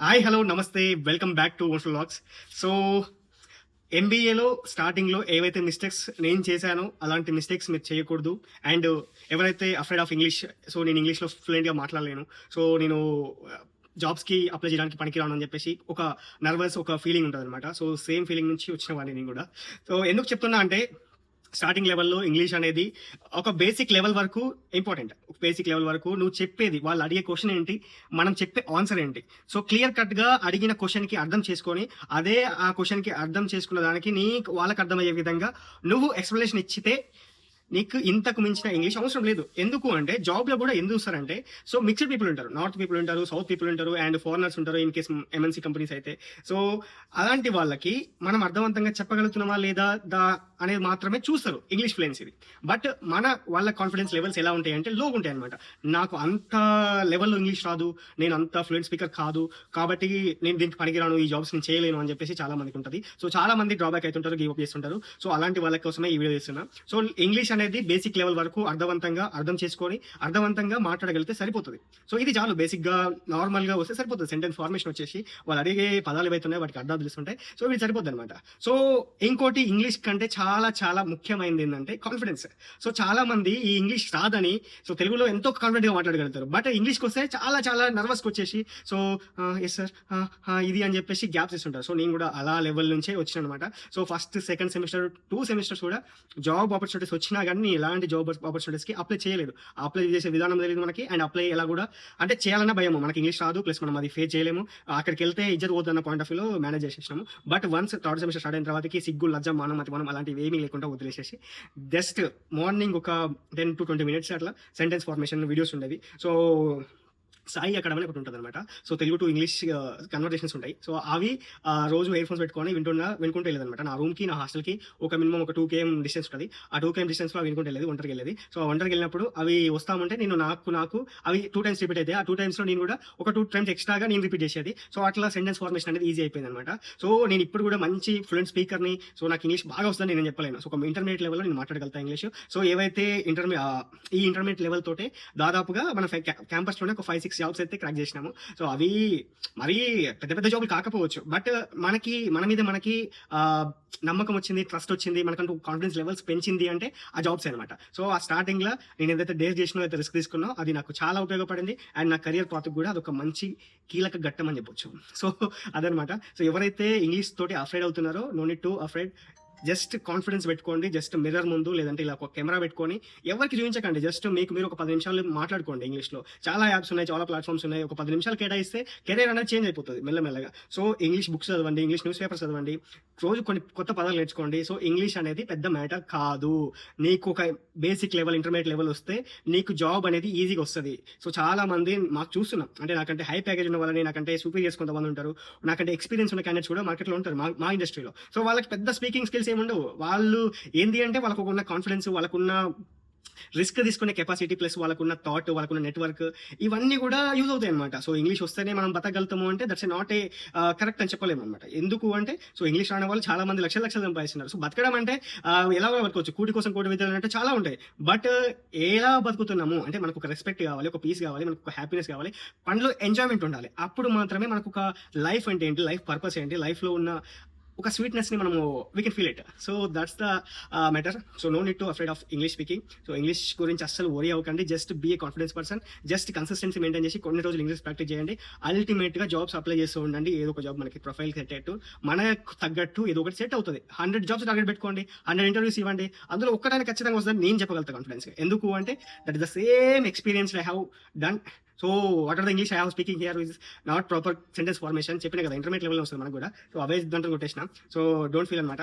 Hi hello నమస్తే welcome back to ocean vlogs. So ఎంబీఏలో స్టార్టింగ్లో ఏవైతే మిస్టేక్స్ నేను చేశానో అలాంటి మిస్టేక్స్ మీరు చేయకూడదు. అండ్ ఎవరైతే అఫ్రైడ్ ఆఫ్ ఇంగ్లీష్, సో నేను ఇంగ్లీష్లో ఫ్లూయెంట్గా మాట్లాడలేను, సో నేను జాబ్స్కి అప్లై చేయడానికి పనికిరాను అని చెప్పేసి ఒక నర్వస్ ఒక ఫీలింగ్ ఉంటుంది అనమాట. సో సేమ్ ఫీలింగ్ నుంచి వచ్చిన వాడిని నేను కూడా. సో ఎందుకు చెప్తున్నా అంటే స్టార్టింగ్ లెవెల్లో ఇంగ్లీష్ అనేది ఒక బేసిక్ లెవెల్ వరకు ఇంపార్టెంట్. బేసిక్ లెవెల్ వరకు నువ్వు చెప్పేది, వాళ్ళు అడిగే క్వశ్చన్ ఏంటి, మనం చెప్పే ఆన్సర్ ఏంటి, సో క్లియర్ కట్గా అడిగిన క్వశ్చన్కి అర్థం చేసుకొని అదే ఆ క్వశ్చన్కి అర్థం చేసుకున్న దానికి వాళ్ళకి అర్థమయ్యే విధంగా నువ్వు ఎక్స్ప్లెనేషన్ ఇచ్చితే నీకు ఇంతకు మించిన ఇంగ్లీష్ అవసరం లేదు. ఎందుకు అంటే జాబ్లో కూడా ఎందుకు వస్తారంటే, సో మిక్స్డ్ పీపుల్ ఉంటారు, నార్త్ పీపుల్ ఉంటారు, సౌత్ పీపుల్ ఉంటారు, అండ్ ఫారినర్స్ ఉంటారు ఇన్ కేస్ ఎంఎన్సీ కంపెనీస్ అయితే. సో అలాంటి వాళ్ళకి మనం అర్థవంతంగా చెప్పగలుగుతున్నామా లేదా అనేది మాత్రమే చూస్తారు ఇంగ్లీష్ ఫ్లూయెన్సీ. బట్ వాళ్ళ కాన్ఫిడెన్స్ లెవెల్స్ ఎలా ఉంటాయి అంటే లో ఉంటాయి అనమాట. నాకు అంత లెవెల్లో ఇంగ్లీష్ రాదు, నేను అంత ఫ్లూయెంట్ స్పీకర్ కాదు, కాబట్టి నేను దీనికి పనికిరాను, ఈ జాబ్స్ నేను చేయలేను అని చెప్పేసి చాలా మందికి ఉంటుంది. సో చాలా మంది డ్రాబ్యాక్ అవుతుంటారు, గివ్ అప్ చేస్తుంటారు. సో అలాంటి వాళ్ళ కోసమే ఈ వీడియో చేస్తున్నా. సో ఇంగ్లీష్ అనేది బేసిక్ లెవెల్ వరకు అర్థవంతంగా అర్థం చేసుకొని అర్థవంతంగా మాట్లాడగలిగితే సరిపోతుంది. సో ఇది చాలు, బేసిక్ గా నార్మల్ గా వస్తే సరిపోతుంది. సెంటెన్స్ ఫార్మేషన్ వచ్చేసి వాళ్ళు అడిగే పదాలు ఏవైతున్నాయో వాటికి అర్థాలు తెలుస్తుంటాయి. సో ఇది సరిపోతుంది అనమాట. సో ఇంకోటి ఇంగ్లీష్ కంటే చాలా చాలా ముఖ్యమైనది ఏంటంటే కాన్ఫిడెన్స్. సో చాలా మంది ఈ ఇంగ్లీష్ రాదని సో తెలుగులో ఎంతో కాన్ఫిడెంట్ గా మాట్లాడగలుగుతారు, బట్ ఇంగ్లీష్కి వస్తే చాలా చాలా నర్వస్కి వచ్చేసి సో ఎస్ సార్ ఇది అని చెప్పేసి గ్యాప్స్ ఇస్తుంటారు. సో నేను కూడా అలా లెవెల్ నుంచే వచ్చిన అనమాట. So first second semester 2 semesters కూడా జాబ్ ఆపర్చునిటీస్ వచ్చినా కానీ ఎలాంటి జాబ్ ఆపర్చునిటీస్కి అప్లై చేయలేదు. అప్లై చేసే విధానం తెలియదు మనకి, అండ్ అప్లై ఎలా కూడా అంటే చేయాలన్న భయము, మనకి ఇంగ్లీష్ రాదు, ప్లస్ మనం అది ఫేస్ చేయలేము, అక్కడికి వెళ్తే ఇజ్జత్ పోతున్న పాయింట్ ఆఫ్ వ్యూలో మేనేజ్ చేసేసినాము. But once third semester start అయిన తర్వాతకి సిగ్గు లజ్జ మానం అతి మనం అలాంటివి ఏమీ లేకుండా వదిలేసేసి జస్ట్ మార్నింగ్ ఒక 10 to 20 minutes అట్లా సెంటెన్స్ ఫార్మేషన్ వీడియోస్ ఉండేవి. సో సాయి అకాడమీ ఒకటి ఉంటుంది అనమాట. So Telugu to English conversations ఉంటాయి. సో అవి రోజు ఇయర్ ఫోన్స్ పెట్టుకొని వినుకుంటూ వెళ్ళేది అనమాట. నా రూమ్కి నా హాస్టల్కి ఒక మినిమం ఒక 2 km డిస్టెన్స్ ఉంటుంది. ఆ 2 km డిస్టెన్స్లో అవి వినుకుంటూ ఒంటరికి వెళ్ళేది. సో ఒంటరికి వెళ్ళినప్పుడు అవి వస్తామంటే నేను నాకు అవి 2 times రిపీట్ అయితే ఆ 2 times నేను కూడా ఒక 2 times ఎక్స్ట్రాగా నేను రిపీట్ చేసేది. సో అట్లా సెంటెన్స్ ఫార్మేషన్ అనేది ఈజీ అయిపోయింది అనమాట. సో నేను ఇప్పుడు కూడా మంచి ఫ్లూయెంట్ స్పీకర్ని. సో నాకు ఇంగ్లీష్ బాగా వస్తుందని నేను చెప్పలేను. సో ఒక ఇంటర్మీడియట్ లెవెల్లో నేను మాట్లాడగలుగుతాను ఇంగ్లీష్. సో ఏవైతే ఈ ఇంటర్మీడియట్ లెవెల్ తోటే దాదాపుగా మన క్యాంపస్లోనే ఒక 5-6 జాబ్స్ అయితే క్రాక్ చేసినాము. సో అవి మరీ పెద్ద పెద్ద జాబులు కాకపోవచ్చు, బట్ మన మీద మనకి నమ్మకం వచ్చింది, ట్రస్ట్ వచ్చింది, మనకంటూ కాన్ఫిడెన్స్ లెవెల్స్ పెంచింది అంటే ఆ జాబ్స్ అనమాట. సో ఆ స్టార్టింగ్ లో నేను ఏదైతే డేస్ చేసినో, అయితే రిస్క్ తీసుకున్నా, అది నాకు చాలా ఉపయోగపడింది. అండ్ నా కెరియర్ పాత్రకు కూడా అదొక మంచి కీలక ఘట్టం అని చెప్పొచ్చు. సో అదనమాట. సో ఎవరైతే ఇంగ్లీష్ తోటి అఫ్రైడ్ అవుతున్నారో, no need to afraid. Just confidence పెట్టుకోండి, జస్ట్ మిర్రర్ ముందు లేదంటే ఇలా ఒక కెమెరా పెట్టుకొని ఎవరికి చూపించకండి, జస్ట్ మీరు ఒక 10 నిమిషాలు మాట్లాడుకోండి ఇంగ్లీష్లో. చాలా యాప్స్ ఉన్నాయి, చాలా ప్లాట్ఫామ్స్ ఉన్నాయి. ఒక 10 నిమిషాలు కేటాయిస్తే కెరీర్ అనేది చేంజ్ అయిపోతుంది మెల్లమెల్లగా. సో ఇంగ్లీష్ బుక్స్ చదవండి, ఇంగ్లీష్ న్యూస్ పేపర్స్ చదవండి, రోజు కొన్ని కొత్త పదాలు నేర్చుకోండి. సో ఇంగ్లీష్ అనేది పెద్ద మ్యాటర్ కాదు. నీకు ఒక బేసిక్ లెవెల్, ఇంటర్మీడియట్ లెవెల్ వస్తే నీకు జాబ్ అనేది ఈజీగా వస్తుంది. సో చాలా మంది మాకు చూస్తున్నాం, అంటే నాకంటే హై ప్యాకేజ్ ఉన్న వాళ్ళని, నాకంటే సూపీరియర్స్ కొంతమంది ఉంటారు, నాకంటే ఎక్స్పీరియన్స్ ఉన్న క్యాండిడేట్స్ కూడా మార్కెట్లో ఉంటారు మా ఇండస్ట్రీలో. సో వాళ్ళకి పెద్ద స్పీకింగ్ స్కిల్స్ ఏముండవు. వాళ్ళు ఏంటి అంటే వాళ్ళకు ఉన్న కాన్ఫిడెన్స్, వాళ్ళకున్న రిస్క్ తీసుకునే కెపాసిటీ, ప్లస్ వాళ్ళకున్న థాట్, వాళ్ళకున్న నెట్వర్క్, ఇవన్నీ కూడా యూజ్ అవుతాయి అనమాట. సో ఇంగ్లీష్ వస్తేనే మనం బతకగలుగుతాము అంటే దట్స్ నాట్ ఏ కరెక్ట్ అని చెప్పలేము అనమాట. ఎందుకు అంటే సో ఇంగ్లీష్ రాని వాళ్ళు చాలా మంది లక్షలు సంపాదిస్తున్నారు. సో బతకడం అంటే ఎలా బతకవచ్చు, కూటి కోసం కోటి విద్యలు అంటే చాలా ఉంటాయి. బట్ ఎలా బతుకుతున్నాము అంటే మనకు ఒక రెస్పెక్ట్ కావాలి, ఒక పీస్ కావాలి, మనకు ఒక హ్యాపీనెస్ కావాలి, పనిలో ఎంజాయ్మెంట్ ఉండాలి. అప్పుడు మాత్రమే మనకు ఒక లైఫ్ అంటే ఏంటి, లైఫ్ పర్పస్ ఏంటి, లైఫ్లో ఉన్న ఒక స్వీట్నెస్ని మనము we can feel it. So that's the matter. So no need to afraid of English speaking. So English గురించి అస్సలు వరీ అవ్వకండి. Just be a confidence person. Just consistency maintain చేసి కొన్ని రోజులు ఇంగ్లీష్ ప్రాక్టీస్ చేయండి. అల్టిమేట్గా జాబ్స్ అప్లై చేస్తూ ఉండండి. ఏదో ఒక జాబ్ మనకి ప్రొఫైల్ సెట్ అయ్యట్టు, మనకు తగ్గట్టు ఏదో ఒకటి సెట్ అవుతుంది. 100 జాబ్స్ టార్గెట్ పెట్టుకోండి, 100 ఇంటర్వ్యూస్ ఇవ్వండి, అందులో ఒక్కడానికి ఖచ్చితంగా వస్తుందని నేను చెప్పగలుగుతాను కాన్ఫిడెన్స్. ఎందుకు అంటే that is the same experience I have done. So what are the English I have speaking here is not proper sentence formation. చెప్పిన కదా ఇంటర్మీడియట్ లెవెల్లో వస్తుంది మనకు కూడా. సో అవే దాంట్లో కొట్టేసిన. సో డోంట్ ఫీల్ అనమాట.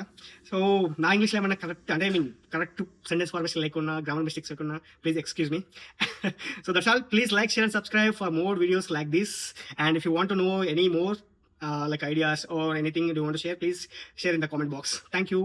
సో నా ఇంగ్లీష్లో ఏమన్నా కరెక్ట్ అంటే కరెక్ట్ సెంటెన్స్ ఫార్మేషన్ లేకున్నా, గ్రామర్ మిస్టేక్స్ లేకున్నా, please excuse me. So that's all. Please like, share and subscribe for more videos like this. And if you want to know any more like ideas or anything you want to share, please share in the comment box. Thank you.